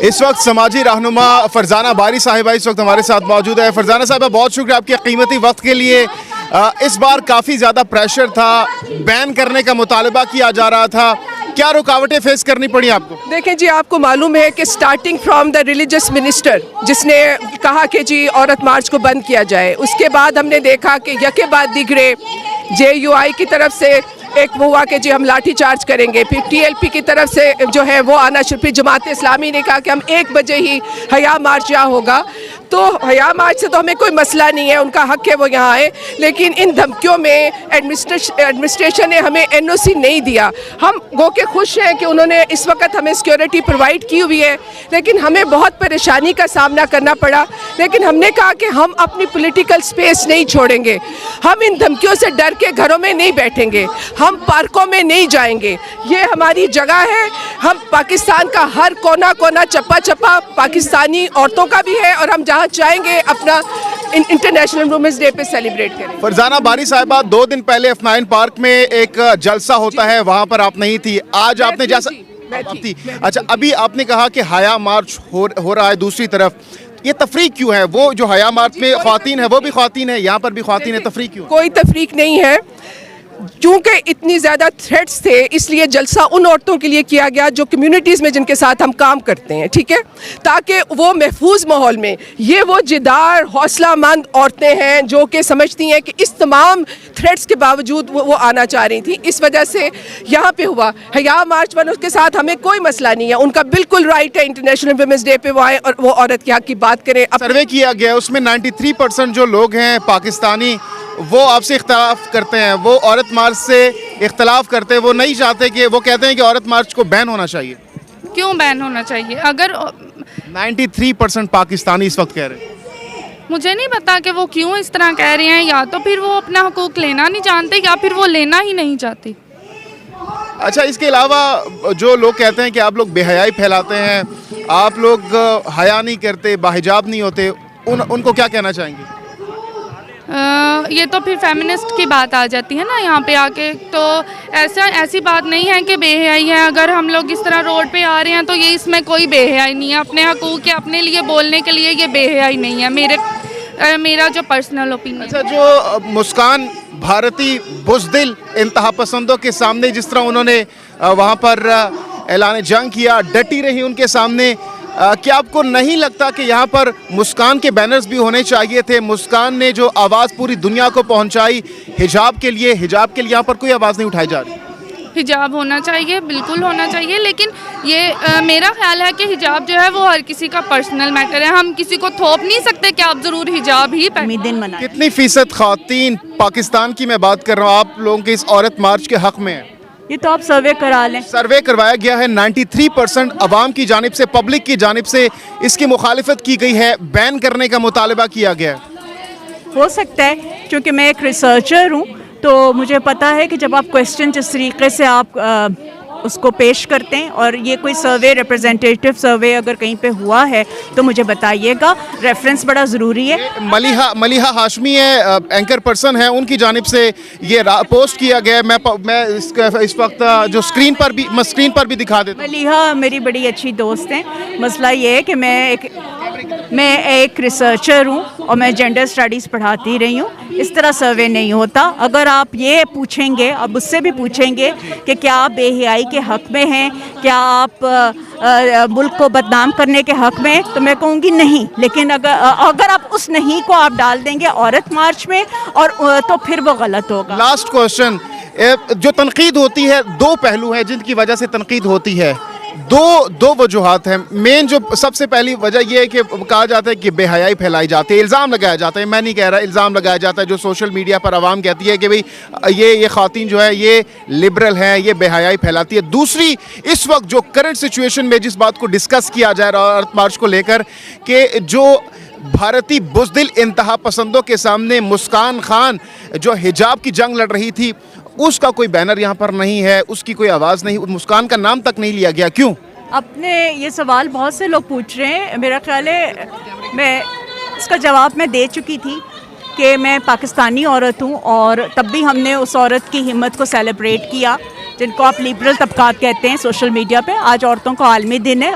इस वक्त समाजी रहनुमा फरजाना बारी साहिबा इस वक्त हमारे साथ मौजूद है। फरजाना साहिबा, बहुत शुक्रिया आपके कीमती वक्त के लिए। इस बार काफ़ी ज़्यादा प्रेशर था, बैन करने का मुतालबा किया जा रहा था, क्या रुकावटें फेस करनी पड़ी आपको? देखें जी, आपको मालूम है कि starting from the religious minister जिसने कहा कि जी औरत मार्च को बंद किया जाए, उसके बाद हमने देखा कि यके बाद दिगरे JUI की तरफ से एक वो हुआ कि जी हम लाठी चार्ज करेंगे, फिर TLP की तरफ से जो है वो आना शुरू, फिर जमात इस्लामी ने कहा कि हम 1 बजे ही हया मार्च यहाँ होगा। तो हया मार्च से तो हमें कोई मसला नहीं है, उनका हक है वो यहाँ आए, लेकिन इन धमकियों में एडमिनिस्ट्रेशन ने हमें NOC नहीं दिया। हम गो के खुश हैं कि उन्होंने इस वक्त हमें सिक्योरिटी प्रोवाइड की हुई है, लेकिन हमें बहुत परेशानी का सामना करना पड़ा। लेकिन हमने कहा कि हम अपनी पॉलिटिकल स्पेस नहीं छोड़ेंगे, हम इन धमकियों से डर के घरों में नहीं बैठेंगे, हम पार्कों में नहीं जाएंगे, ये हमारी जगह है। हम पाकिस्तान का हर कोना कोना चप्पा चप्पा पाकिस्तानी औरतों का भी है, और हम जहाँ चाहेंगे अपना इंटरनेशनल वुमेन्स डे पे सेलिब्रेट करें। फरजाना बारी साहिबा, 2 दिन पहले F9 पार्क में एक जलसा होता है, वहाँ पर आप नहीं थी, आज आपने जैसा थी। अच्छा, अभी आपने कहा कि हया मार्च हो रहा है, दूसरी तरफ ये तफरीक क्यों है? वो जो हया मार्च में ख्वातीन है वो भी ख्वातीन है, यहाँ पर भी ख्वातीन है, तफरीक क्यों? कोई तफरीक नहीं है, क्योंकि इतनी ज़्यादा थ्रेट्स थे, इसलिए जलसा उन औरतों के लिए किया गया जो कम्युनिटीज़ में जिनके साथ हम काम करते हैं, ठीक है, ताकि वो महफूज माहौल में, ये वो जिदार हौसलामंद औरतें हैं जो कि समझती हैं कि इस तमाम थ्रेट्स के बावजूद वो आना चाह रही थी, इस वजह से यहाँ पे हुआ हया मार्च। वन उसके साथ हमें कोई मसला नहीं है, उनका बिल्कुल राइट है इंटरनेशनल वुमेन्स डे पे वो आए और वो औरत के हक की बात करें। सर्वे किया गया, उसमें 93% जो लोग हैं पाकिस्तानी वो आपसे इख्तलाफ करते हैं, वो औरत मार्च से इख्तलाफ करते हैं, वो नहीं चाहते, कि वो कहते हैं कि औरत मार्च को बैन होना चाहिए। क्यों बैन होना चाहिए? अगर 93% पाकिस्तानी इस वक्त कह रहे हैं। मुझे नहीं पता कि वो क्यों इस तरह कह रहे हैं, या तो फिर वो अपना हकूक लेना नहीं जानते या फिर वो लेना ही नहीं चाहते। अच्छा, इसके अलावा जो लोग कहते हैं कि आप लोग बेहयाई फैलाते हैं, आप लोग हया नहीं करते, बाहिजाब नहीं होते, उनको क्या कहना चाहेंगे? ये तो फिर फेमिनिस्ट की बात आ जाती है ना यहाँ पे आके, तो ऐसी बात नहीं है कि बेहयाई है। अगर हम लोग इस तरह रोड पे आ रहे हैं तो ये इसमें कोई बेहयाई नहीं है, अपने हकूक़ के अपने लिए बोलने के लिए ये बेहयाई नहीं है, मेरा जो पर्सनल ओपिनियन। अच्छा, जो मुस्कान भारती बुज़दिल इंतहा पसंदों के सामने जिस तरह उन्होंने वहाँ पर ऐलान जंग किया, डटी रही उनके सामने, क्या आपको नहीं लगता कि यहाँ पर मुस्कान के बैनर्स भी होने चाहिए थे? मुस्कान ने जो आवाज़ पूरी दुनिया को पहुँचाई हिजाब के लिए यहाँ पर कोई आवाज़ नहीं उठाई जा रही। हिजाब होना चाहिए, बिल्कुल होना चाहिए, लेकिन ये मेरा ख्याल है कि हिजाब जो है वो हर किसी का पर्सनल मैटर है, हम किसी को थोप नहीं सकते कि आप ज़रूर हिजाब ही पहनें। कितनी फ़ीसद ख़वातीन पाकिस्तान की मैं बात कर रहा हूँ आप लोगों के इस औरत मार्च के हक़ में है? ये तो आप सर्वे करा लें। सर्वे करवाया गया है, 93% अवाम की जानिब से, पब्लिक की जानिब से इसकी मुखालिफत की गई है, बैन करने का मुतालबा किया गया है। हो सकता है, क्योंकि मैं एक रिसर्चर हूँ तो मुझे पता है कि जब आप क्वेश्चन जिस तरीके से आप उसको पेश करते हैं, और ये कोई सर्वे, रिप्रेजेंटेटिव सर्वे अगर कहीं पे हुआ है तो मुझे बताइएगा, रेफरेंस बड़ा ज़रूरी है। मलिहा हाशमी है, एंकर पर्सन है, उनकी जानिब से ये पोस्ट किया गया। मैं इस वक्त जो स्क्रीन पर भी दिखा देता हूं। मलिहा मेरी बड़ी अच्छी दोस्त हैं। मसला ये है कि मैं एक रिसर्चर हूँ और मैं जेंडर स्टडीज़ पढ़ाती रही हूँ। इस तरह सर्वे नहीं होता। अगर आप ये पूछेंगे, अब उससे भी पूछेंगे कि क्या आप बेहयाई के हक़ में हैं, क्या आप मुल्क को बदनाम करने के हक़ में, तो मैं कहूँगी नहीं। लेकिन अगर आप उस नहीं को आप डाल देंगे औरत मार्च में, और तो फिर वो गलत होगा। लास्ट क्वेश्चन, जो तनकीद होती है, 2 पहलू हैं जिनकी वजह से तनकीद होती है, दो वजूहात हैं। मेन जो सबसे पहली वजह यह है कि कहा जाता है कि बेहयाई फैलाई जाती है, इल्ज़ाम लगाया जाता है, मैं नहीं कह रहा, इल्ज़ाम लगाया जाता है जो सोशल मीडिया पर आवाम कहती है कि भाई ये ख़वातीन जो है ये लिबरल हैं, ये बेहयाई फैलाती है। दूसरी, इस वक्त जो करंट सिचुएशन में जिस बात को डिस्कस किया जा रहा है औरत मार्च को लेकर, कि जो भारतीय बुज़दिल इंतहा पसंदों के सामने मुस्कान खान जो हिजाब की जंग लड़ रही थी, उसका कोई बैनर यहाँ पर नहीं है, उसकी कोई आवाज़ नहीं, मुस्कान का नाम तक नहीं लिया गया, क्यों? अपने ये सवाल बहुत से लोग पूछ रहे हैं। मेरा ख्याल है मैं इसका जवाब मैं दे चुकी थी कि मैं पाकिस्तानी औरत हूँ, और तब भी हमने उस औरत की हिम्मत को सेलिब्रेट किया जिनको आप लिबरल तबकात कहते हैं सोशल मीडिया पे। आज औरतों का आलमी दिन है।